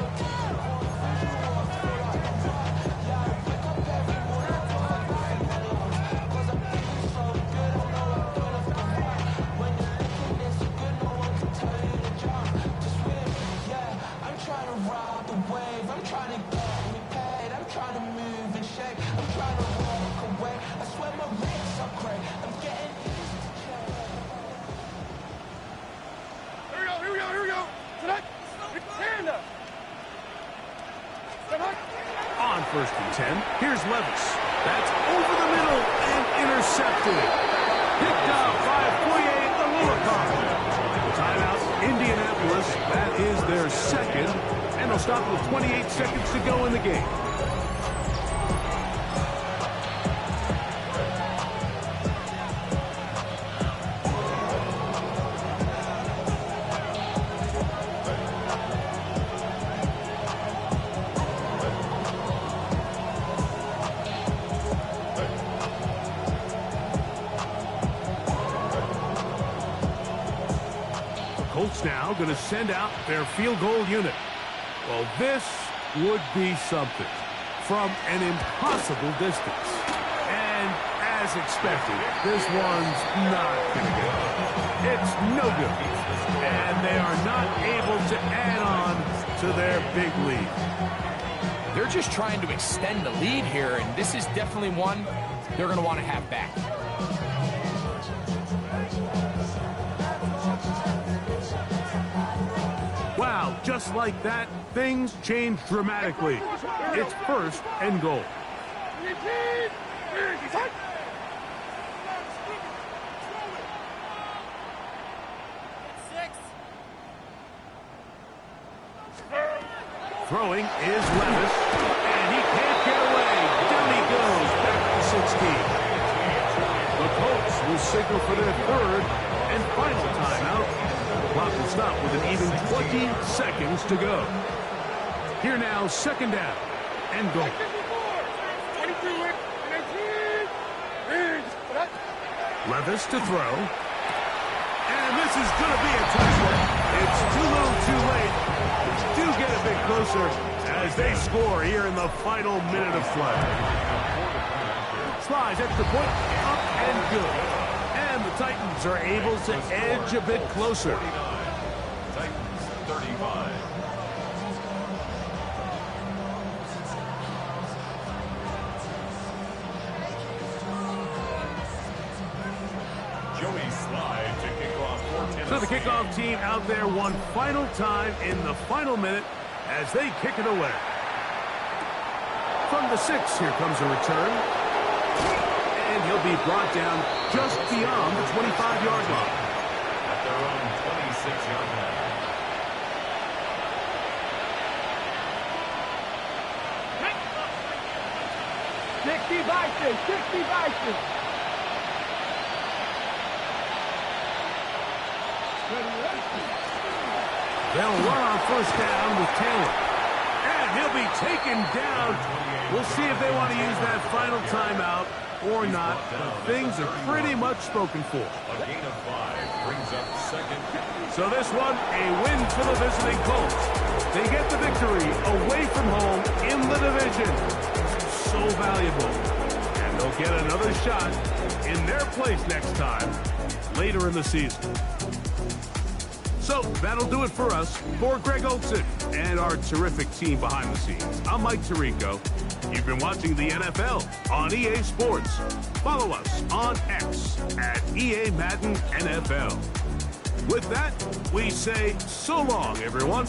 On 1st and 10, here's Levis. That's over the middle and intercepted. Picked up by Foye Aluakar. Timeout, Indianapolis. That is their second. And they'll stop with 28 seconds to go in the game. Colts now going to send out their field goal unit. Well, this would be something from an impossible distance. And as expected, this one's not going to go. It's no good. And they are not able to add on to their big lead. They're just trying to extend the lead here, and this is definitely one they're going to want to have back. Wow, just like that, things change dramatically. It's 1st and goal. Throwing is Levis, and he can't get away. Down he goes, back to 16. The Colts will signal for their 3rd and final timeout. The clock will stop with an even 20 seconds to go. Here now, 2nd down and goal. Levis to throw. And this is going to be a touchdown. It's too little too late. Do get a bit closer as they score here in the final minute of play. Slides extra point, up and good. And the Titans are able to edge a bit closer. Titans 35. Joey Slide to kick off for Tennessee. So the kickoff team out there one final time in the final minute as they kick it away. From the 6, here comes a return. And he'll be brought down just beyond the 25-yard line. At their own 26-yard line. They'll run on 1st down with Taylor. And he'll be taken down. We'll see if they want to use that final timeout or not. Things are pretty much spoken for. A gain of 5 brings up 2nd. So this one, a win for the visiting Colts. They get the victory away from home in the division. So valuable. And they'll get another shot in their place next time later in the season. So that'll do it for us. For Greg Olson and our terrific team behind the scenes, I'm Mike Tirico. You've been watching the NFL on EA Sports. Follow us on X at EA Madden NFL. With that, we say so long, everyone.